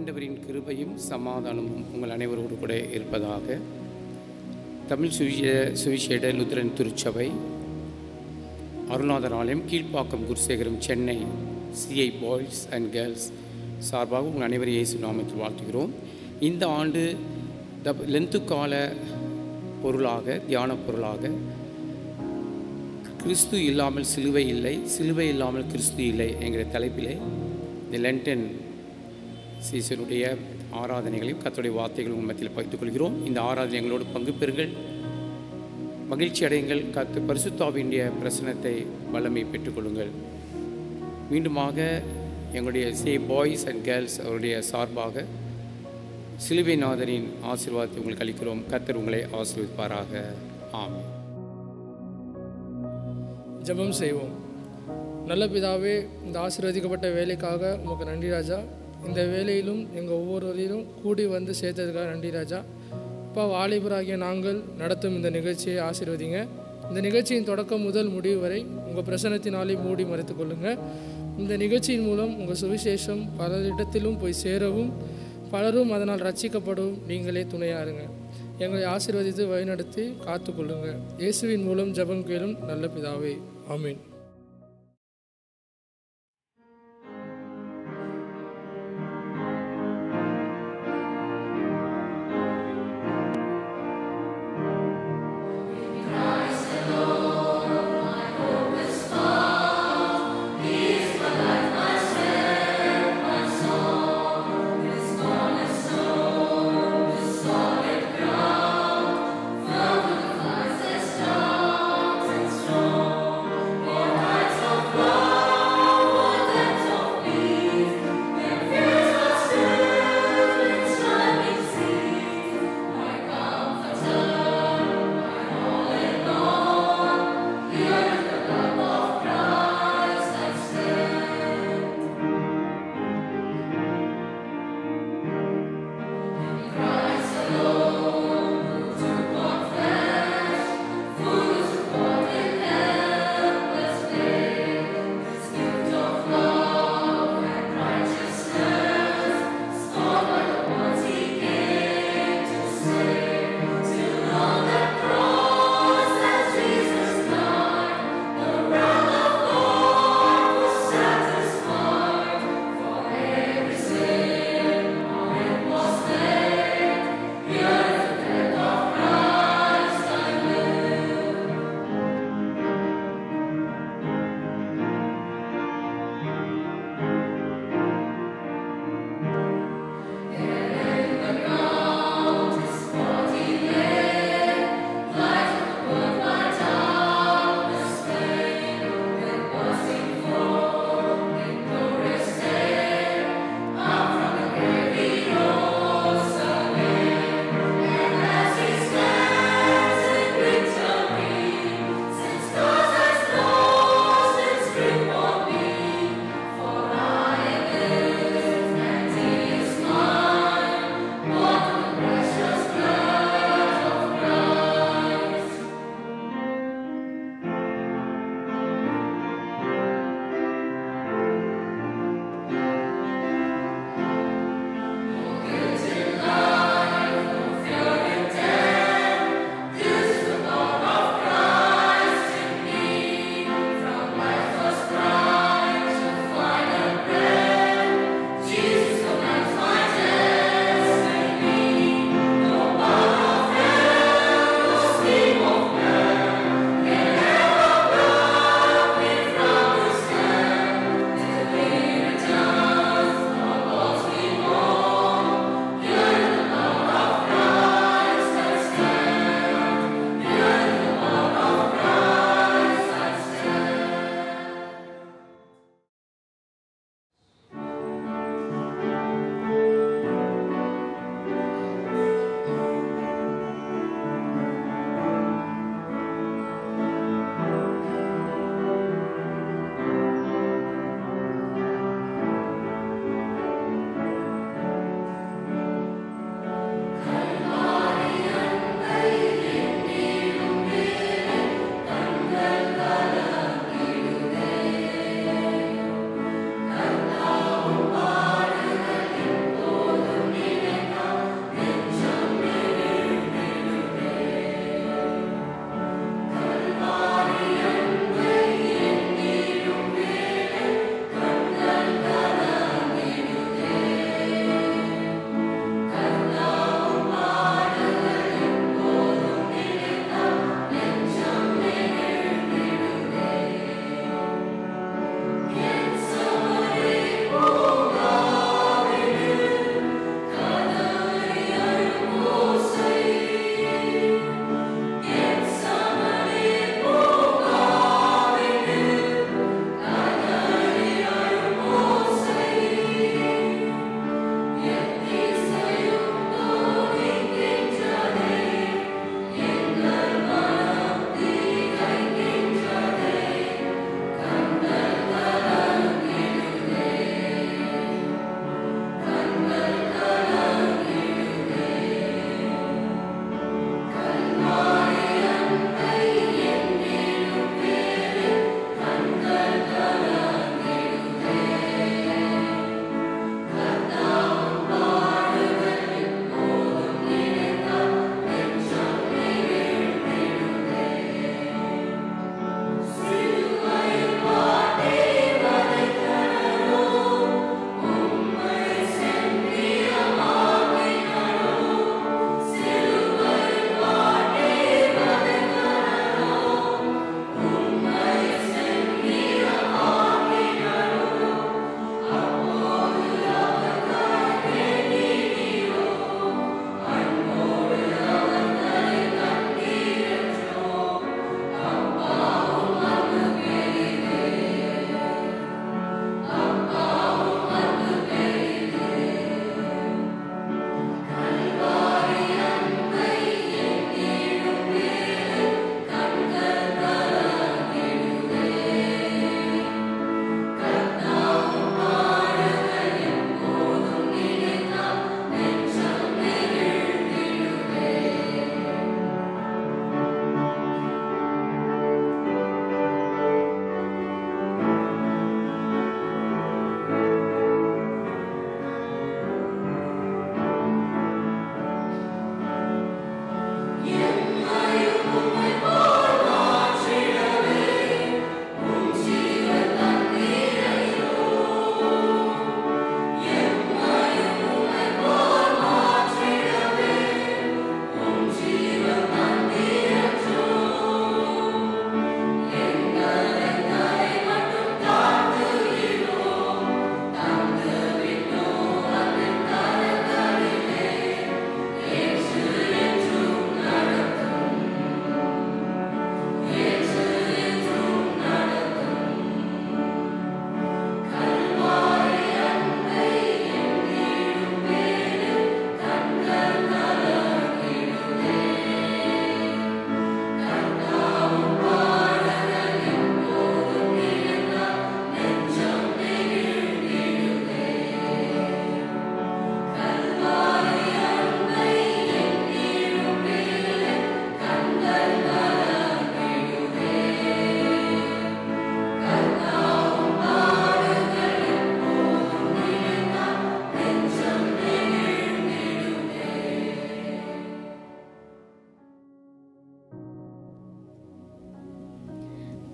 ஆண்டவரின் கிருபையும் சமாதானமும் உங்கள் அனைவரோடு கூட இருப்பதாக. தமிழ் சுவிசேட லுத்திரன் திருச்சபை அருள்நாதர் ஆலயம் கீழ்ப்பாக்கம் குருசேகரம் Chennai CI boys and girls சார்பாக உங்கள் அனைவரும் இயேசு நாமத்தில் வாழ்த்துகிறோம். இந்த ஆண்டு லென்த்து கால பொருளாக, தியான பொருளாக கிறிஸ்து இல்லாமல் சிலுவை இல்லை, சிலுவை இல்லாமல் கிறிஸ்து இல்லை என்கிற தலைப்பிலே இந்த லென்டன் சீசனுடைய ஆராதனைகளையும் கர்த்தருடைய வார்த்தைகளும் மத்தியில் பகிர்ந்து கொள்கிறோம். இந்த ஆராதனைகளோடு பங்கு பெறுங்கள், மகிழ்ச்சி அடையுங்கள், பரிசுத்தாவினுடைய பிரசனத்தை வல்லமை பெற்றுக்கொள்ளுங்கள். மீண்டுமாக எங்களுடைய பாய்ஸ் அண்ட் கேர்ள்ஸ் அவருடைய சார்பாக சிலுவைநாதரின் ஆசீர்வாதத்தை உங்களுக்கு அளிக்கிறோம். கர்த்தர் உங்களை ஆசீர்வதிப்பாராக. ஆமென். ஜெபம் செய்வோம். நல்ல பிதாவே, இந்த ஆசீர்வதிக்கப்பட்ட வேலைக்காக உமக்கு நன்றி ராஜா. இந்த வேலையிலும் எங்கள் ஒவ்வொருவரையும் கூடி வந்து சேர்த்ததுக்காக நன்றி ராஜா. அப்பா, வாலிபராகிய நாங்கள் நடத்தும் இந்த நிகழ்ச்சியை ஆசீர்வதிங்க. இந்த நிகழ்ச்சியின் தொடக்கம் முதல் முடிவு வரை உங்கள் பிரசன்னத்தினாலே மூடி மறைத்து கொள்ளுங்கள். இந்த நிகழ்ச்சியின் மூலம் உங்கள் சுவிசேஷம் பலரிடத்திலும் போய் சேரவும், பலரும் அதனால் ரட்சிக்கப்படவும் நீங்களே துணையாருங்க. எங்களை ஆசீர்வதித்து வழிநடத்தி காத்து கொள்ளுங்கள். இயேசுவின் மூலம் ஜெபம் கேளும் நல்ல பிதாவே. ஆமீன். Strong and strong.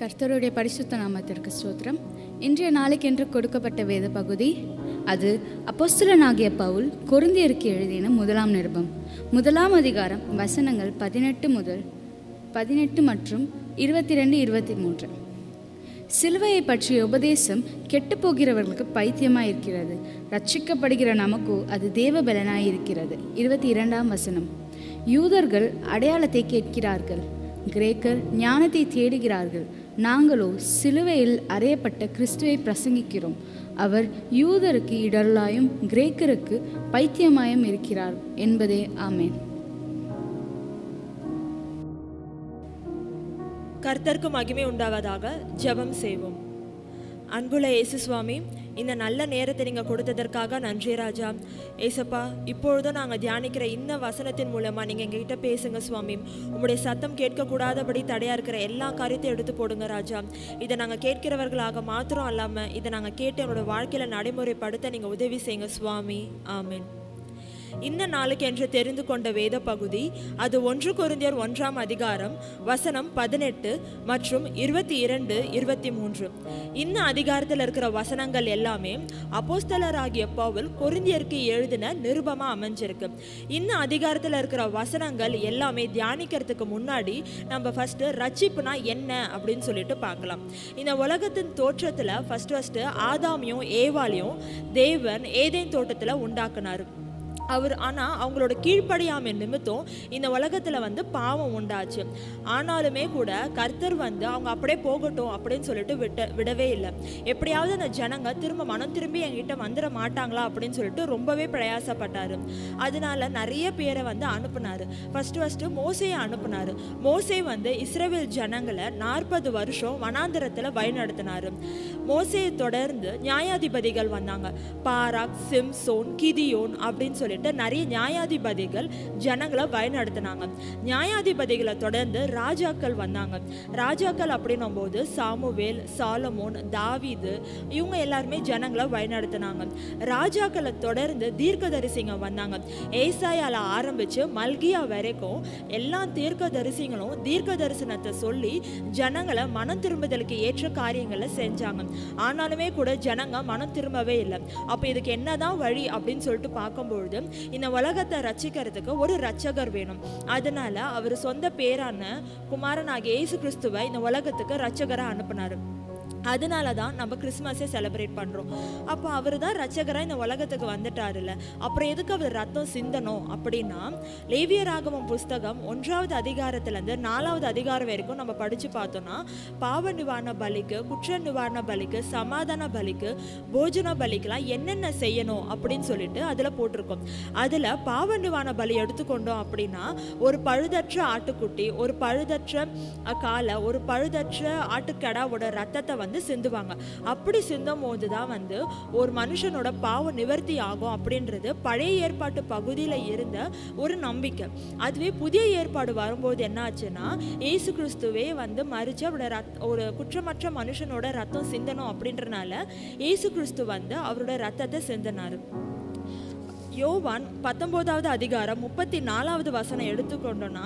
கர்த்தருடைய பரிசுத்த நாமத்திற்கு ஸ்தோத்திரம். இன்றைய நாளைக்கென்று கொடுக்கப்பட்ட வேத பகுதி அது அப்போஸ்தலனாகிய பவுல் கொரிந்தியருக்கு எழுதின 1 நிருபம் 1 அதிகாரம் வசனங்கள் 18 மற்றும் 22-23. சிலுவையை பற்றிய உபதேசம் கெட்டு போகிறவர்களுக்கு பைத்தியமாய் இருக்கிறது, ரட்சிக்கப்படுகிற நமக்கோ அது தேவ பலனாய் இருக்கிறது. 22 வசனம். யூதர்கள் அடையாளத்தை கேட்கிறார்கள், கிரேக்கர் ஞானத்தை தேடுகிறார்கள். நாங்களோ சிலுவையில் அறையப்பட்ட கிறிஸ்துவை பிரசங்கிக்கிறோம். அவர் யூதருக்கு இடரலாயும் கிரேக்கருக்கு பைத்தியமாயும் இருக்கிறார் என்பதே. ஆமேன். கர்த்தருக்கு மகிமை உண்டாவதாக. ஜெபம் செய்வோம். அன்புள்ள இயேசு சுவாமி, இந்த நல்ல நேரத்தை நீங்கள் கொடுத்ததற்காக நன்றி ராஜா. ஏசப்பா, இப்பொழுதும் நாங்கள் தியானிக்கிற இந்த வசனத்தின் மூலமாக நீங்கள் எங்ககிட்ட பேசுங்க சுவாமி. உங்களுடைய சத்தம் கேட்கக்கூடாதபடி தடையாக இருக்கிற எல்லா காரியத்தையும் எடுத்து போடுங்க ராஜா. இதை நாங்கள் கேட்கிறவர்களாக மாத்திரம் அல்லாமல் இதை நாங்கள் கேட்டு என்னோட வாழ்க்கையில் நடைமுறைப்படுத்த நீங்கள் உதவி செய்யுங்க சுவாமி. ஆமீன். இந்த நாளுக்கு என்று தெரிந்து கொண்ட வேத பகுதி அது 1 கொரிந்தியர் 1 அதிகாரம் வசனம் 18 மற்றும் 22-23. இந்த அதிகாரத்தில் இருக்கிற வசனங்கள் எல்லாமே அப்போஸ்தலராகிய பவுல் கொரிந்தியருக்கு எழுதின நிருபமா அமைஞ்சிருக்கு. இந்த அதிகாரத்தில் இருக்கிற வசனங்கள் எல்லாமே தியானிக்கிறதுக்கு முன்னாடி நம்ம ஃபர்ஸ்ட் ரட்சிப்புனா என்ன அப்படின்னு சொல்லிட்டு பார்க்கலாம். இந்த உலகத்தின் தோற்றத்தில் ஃபர்ஸ்ட் ஆதாமையும் ஏவாளையும் தேவன் ஏதேன் தோட்டத்தில் உண்டாக்குனாரு. ஆனால் அவங்களோட கீழ்ப்படியாமை நிமித்தம் இந்த உலகத்தில் பாவம் உண்டாச்சு. ஆனாலுமே கூட கர்த்தர் அவங்க அப்படியே போகட்டும் அப்படின்னு சொல்லிட்டு விடவே இல்லை. எப்படியாவது அந்த ஜனங்க திரும்ப மனம் திரும்பி என்கிட்ட வந்துட மாட்டாங்களா அப்படின்னு சொல்லிட்டு ரொம்பவே பிரயாசப்பட்டார். அதனால நிறைய பேரை அனுப்புனார். ஃபர்ஸ்ட் மோசையை அனுப்புனார். மோசே இஸ்ரவேல் ஜனங்களை 40 வருஷம் வனாந்திரத்தில் வழிநடத்தினார். மோசையை தொடர்ந்து நியாயாதிபதிகள் வந்தாங்க. பாராக், சிம்சோன், கிதியோன் அப்படின்னு சொல்லி நிறைய நியாயாதிபதிகள் ஜனங்களை வழிநடத்தினாங்க. நியாயாதிபதிகளை தொடர்ந்து ராஜாக்கள் வந்தாங்க. ராஜாக்கள் அப்படின்னும் போது சாமுவேல், சாலமோன், தாவீது இவங்க எல்லாருமே ஜனங்களை வழிநடத்தினாங்க. ராஜாக்களை தொடர்ந்து தீர்க்கதரிசிங்க வந்தாங்க. ஏசாயால ஆரம்பிச்சு மல்கியா வரைக்கும் எல்லா தீர்க்கதரிசிகளும் தீர்க்க தரிசனத்தை சொல்லி ஜனங்களை மனம் திரும்புதலுக்கு ஏற்ற காரியங்களை செஞ்சாங்க. ஆனாலுமே கூட ஜனங்க மனம் திரும்பவே இல்லை. அப்ப இதுக்கு என்னதான் வழி அப்படின்னு சொல்லிட்டு பார்க்கும்பொழுது இந்த உலகத்தை ரட்சிக்கிறதுக்கு ஒரு ரட்சகர் வேணும். அதனால அவர் சொந்த பேரான குமாரனாகிய இயேசு கிறிஸ்துவை இந்த உலகத்துக்கு ரட்சகரா அனுப்பினாரு. அதனால தான் நம்ம கிறிஸ்மஸை செலிப்ரேட் பண்ணுறோம். அப்போ அவர் தான் ரட்சகராக இந்த உலகத்துக்கு வந்துட்டாருல்ல, அப்புறம் எதுக்கு அவர் ரத்தம் சிந்தணும் அப்படின்னா, லேவியராகமம் புஸ்தகம் 1 அதிகாரத்துலேருந்து 4 அதிகாரம் வரைக்கும் நம்ம படித்து பார்த்தோன்னா பாவ நிவாரண பலிக்கு, குற்ற நிவாரண பலிக்கு, சமாதான பலிக்கு, போஜன பலிக்கெலாம் என்னென்ன செய்யணும் அப்படின்னு சொல்லிட்டு அதில் போட்டிருக்கோம். அதில் பாவ நிவாரண பலி எடுத்துக்கொண்டோம் அப்படின்னா ஒரு பழுதற்ற ஆட்டுக்குட்டி, ஒரு பழுதற்ற காலை, ஒரு பழுதற்ற ஆட்டுக்கடாவோட ரத்தத்தை சிந்துவாங்க. அப்படி சிந்தும் போது தான் ஒரு மனுஷனோட பாவ நிவர்த்தி ஆகும் அப்படின்றது பழைய ஏற்பாட்டு பகுதியில் இருந்த ஒரு நம்பிக்கை. அதுவே புதிய ஏற்பாடு வரும்போது என்ன ஆச்சுன்னா, இயேசு கிறிஸ்துவே மரிச்சு அவரோட ஒரு குற்றமற்ற மனுஷனோட ரத்தம் சிந்தணும் அப்படின்றனால இயேசு கிறிஸ்து அவரோட ரத்தத்தை சிந்தினார். யோவான் 19 அதிகாரம் 34 வசனம் எடுத்துக்கொண்டோன்னா,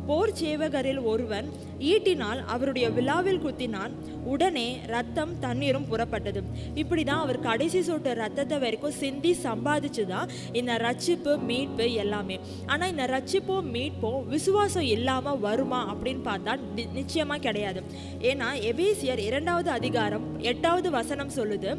போர் சேவகரில் ஒருவன் ஈட்டினால் அவருடைய விலாவில் குத்தினான், உடனே ரத்தம் தண்ணீரும் புறப்பட்டது. இப்படி தான் அவர் கடைசி சொட்டு ரத்தத்தை வரைக்கும் சிந்தி சம்பாதிச்சு தான் இந்த ரட்சிப்பு, மீட்பு எல்லாமே. ஆனால் இந்த ரட்சிப்பும் மீட்பும் விசுவாசம் இல்லாமல் வருமா அப்படின்னு பார்த்தா நிச்சயமாக கிடையாது. ஏன்னா எபேசியர் 2 அதிகாரம் 8 வசனம் சொல்லுது,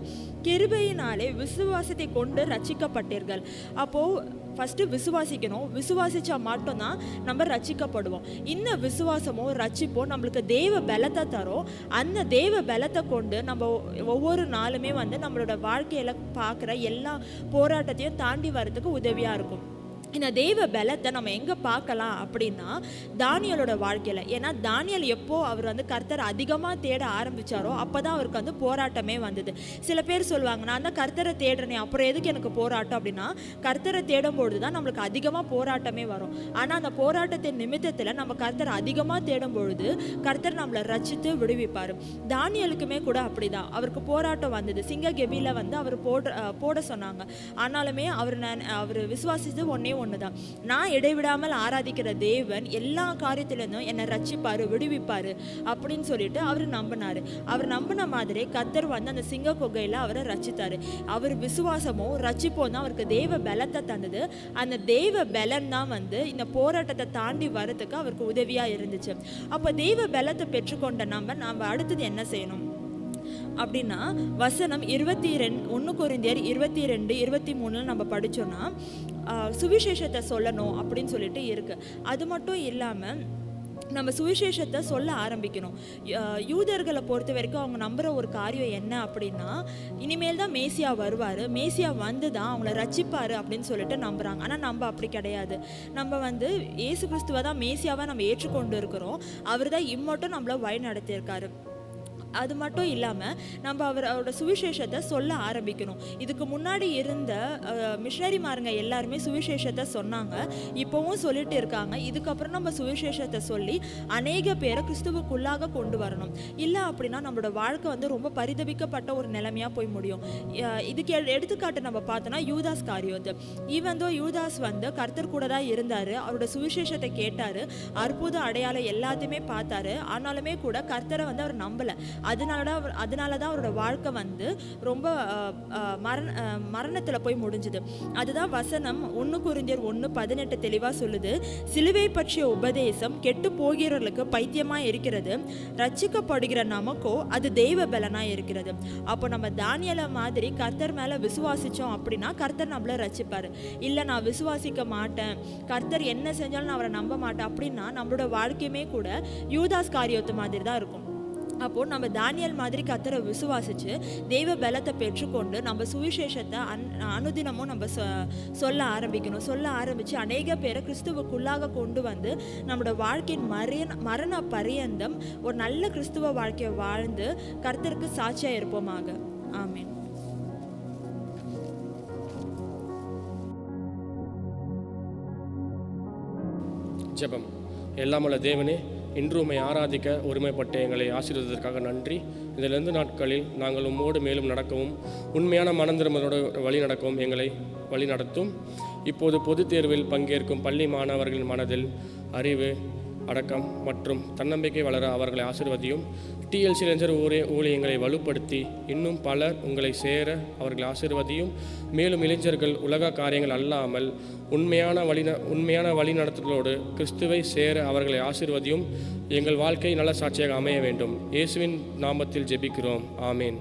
கிருபையினாலே விசுவாசத்தை கொண்டு ரட்சிக்கப்பட்டீர்கள். அப்போது ஃபஸ்ட்டு விசுவாசிக்கணும். விசுவாசிச்சா மட்டும்தான் நம்ம ரட்சிக்கப்படுவோம். இந்த விசுவாசமோ ரட்சிப்போ நம்மளுக்கு தேவ பலத்தை தரும். அந்த தேவ பலத்தை கொண்டு நம்ம ஒவ்வொரு நாளுமே நம்மளோட வாழ்க்கையில் பார்க்குற எல்லா போராட்டத்தையும் தாண்டி வரதுக்கு உதவியாக இருக்கும். இந்த தெய்வ பலத்தை நம்ம எங்கே பார்க்கலாம் அப்படின்னா தானியலோட வாழ்க்கையில். ஏன்னா தானியல் எப்போ அவர் கர்த்தர் அதிகமாக தேட ஆரம்பித்தாரோ அப்போ தான் அவருக்கு போராட்டமே வந்தது. சில பேர் சொல்லுவாங்க, நான் தான் கர்த்தரை தேடுறேனே அப்புறம் எதுக்கு எனக்கு போராட்டம் அப்படின்னா, கர்த்தரை தேடும்பொழுது தான் நம்மளுக்கு அதிகமாக போராட்டமே வரும். ஆனால் அந்த போராட்டத்தின் நிமித்தத்தில் நம்ம கர்த்தரை அதிகமாக தேடும் பொழுது கர்த்தர் நம்மளை ரட்சித்து விடுவிப்பார். தானியலுக்குமே கூட அப்படி தான், அவருக்கு போராட்டம் வந்தது. சிங்க கெபியில் அவர் போட சொன்னாங்க. ஆனாலுமே அவர் விசுவாசித்து ஒன்றே ஒன்று தான். நான் இடைவிடாமல் ஆராதிக்கிற தேவன் எல்லா காரியத்திலிருந்தும் என்னை ரட்சிப்பார், விடுவிப்பார் அப்படின்னு சொல்லிட்டு அவர் நம்பினார். அவர் நம்பின மாதிரி கர்த்தர் வந்து அந்த சிங்க குகையில் அவரை ரட்சித்தார். அவர் விசுவாசமும் ரட்சிப்போம் தான் அவருக்கு தெய்வ பலத்தை தந்தது. அந்த தெய்வ பலன் தான் வந்து இந்த போராட்டத்தை தாண்டி வரதுக்கு அவருக்கு உதவியாக இருந்துச்சு. அப்போ தெய்வ பலத்தை பெற்றுக்கொண்ட நம்ம அடுத்தது என்ன செய்யணும் அப்படின்னா, வசனம் 1 கொரிந்தியர் 22-23 நம்ம படித்தோன்னா சுவிசேஷத்தை சொல்லணும் அப்படின்னு சொல்லிட்டு இருக்குது. அது மட்டும் இல்லாமல் நம்ம சுவிசேஷத்தை சொல்ல ஆரம்பிக்கணும். யூதர்களை பொறுத்த வரைக்கும் அவங்க நம்புகிற ஒரு காரியம் என்ன அப்படின்னா, இனிமேல் தான் மேசியா வருவார், மேசியா வந்து தான் அவங்கள ரட்சிப்பார் அப்படின்னு சொல்லிட்டு நம்புகிறாங்க. ஆனால் நம்ம அப்படி கிடையாது. நம்ம வந்து இயேசு கிறிஸ்துவை தான் மேசியாவை நம்ம ஏற்றுக்கொண்டு இருக்கிறோம். அவர் தான் இம்மட்டும் நம்மளை வழி நடத்தியிருக்காரு. அது மட்டும் இல்லாமல் நம்ம அவரோட சுவிசேஷத்தை சொல்ல ஆரம்பிக்கணும். இதுக்கு முன்னாடி இருந்த மிஷனரிமாருங்க எல்லாருமே சுவிசேஷத்தை சொன்னாங்க, இப்போவும் சொல்லிட்டு இருக்காங்க. இதுக்கப்புறம் நம்ம சுவிசேஷத்தை சொல்லி அநேக பேரை கிறிஸ்துவுக்குள்ளாக கொண்டு வரணும். இல்லை அப்படின்னா நம்மளோட வாழ்க்கை வந்து ரொம்ப பரிதபிக்கப்பட்ட ஒரு நிலைமையாக போய் முடியும். இதுக்கு எடுத்துக்காட்டு நம்ம பார்த்தோன்னா யூதாஸ் காரியோத்து. ஈவந்தோ யூதாஸ் வந்து கர்த்தர் கூட தான் இருந்தார், அவரோட சுவிசேஷத்தை கேட்டார், அற்புத அடையாளம் எல்லாத்தையுமே பார்த்தாரு. ஆனாலுமே கூட கர்த்தரை வந்து அவர் நம்பலை. அதனால தான் அவரோட வாழ்க்கை வந்து ரொம்ப மரணத்தில் போய் முடிஞ்சுது. அதுதான் வசனம் 1 கொரிந்தியர் 1:18 தெளிவாக சொல்லுது. சிலுவை பற்றிய உபதேசம் கெட்டு போகிறவர்களுக்கு பைத்தியமாக இருக்கிறது, ரட்சிக்கப்படுகிற நமக்கோ அது தெய்வ பலனாக இருக்கிறது. அப்போ நம்ம தானியேலை மாதிரி கர்த்தர் மேலே விசுவாசித்தோம் அப்படின்னா கர்த்தர் நம்மளை ரட்சிப்பார். இல்லை நான் விசுவாசிக்க மாட்டேன், கர்த்தர் என்ன செஞ்சாலும் நான் அவரை நம்ப மாட்டேன் அப்படின்னா நம்மளோட வாழ்க்கையுமே கூட யூதாஸ் காரியோத்து மாதிரி தான் இருக்கும். அப்போது நம்ம தானியேல் மாதிரி கர்த்தரை விசுவாசித்து தெய்வ பலத்தை பெற்றுக்கொண்டு நம்ம சுவிசேஷத்தை அனுதினமும் நம்ம சொல்ல ஆரம்பிக்கணும். சொல்ல ஆரம்பித்து அநேக பேரை கிறிஸ்துவுக்குள்ளாக கொண்டு வந்து நம்மளோட வாழ்க்கையின் மரண பரியந்தம் ஒரு நல்ல கிறிஸ்துவ வாழ்க்கையை வாழ்ந்து கர்த்தருக்கு சாட்சியாக இருப்போமாக. ஆமீன். ஜெபம். எல்லாமுள்ள தேவனே, இன்று உம்மை ஆராதிக்க ஒருமைப்பட்டு எங்களை ஆசீர்வதிப்பதற்காக நன்றி. இதிலிருந்து நாட்களில் நாங்கள் உம்மோடு மேலும் நடக்கவும் உண்மையான மனந்திருமதோடு வழி நடக்கவும் எங்களை வழி நடத்தும். இப்போது பொதுத் தேர்வில் பங்கேற்கும் பள்ளி மாணவர்களின் மனதில் அறிவு, அடக்கம் மற்றும் தன்னம்பிக்கை வளர அவர்களை ஆசீர்வதியும். டிஎல்சி இளைஞர் ஊழியங்களை வலுப்படுத்தி இன்னும் பலர் உங்களை சேர அவர்களை ஆசீர்வதியும். மேலும் இளைஞர்கள் உலக காரியங்கள் அல்லாமல் உண்மையான வழி நடத்துதலோடு கிறிஸ்துவை சேர அவர்களை ஆசீர்வதியும். எங்கள் வாழ்க்கை நல்ல சாட்சியாக அமைய வேண்டும். இயேசுவின் நாமத்தில் ஜெபிக்கிறோம். ஆமீன்.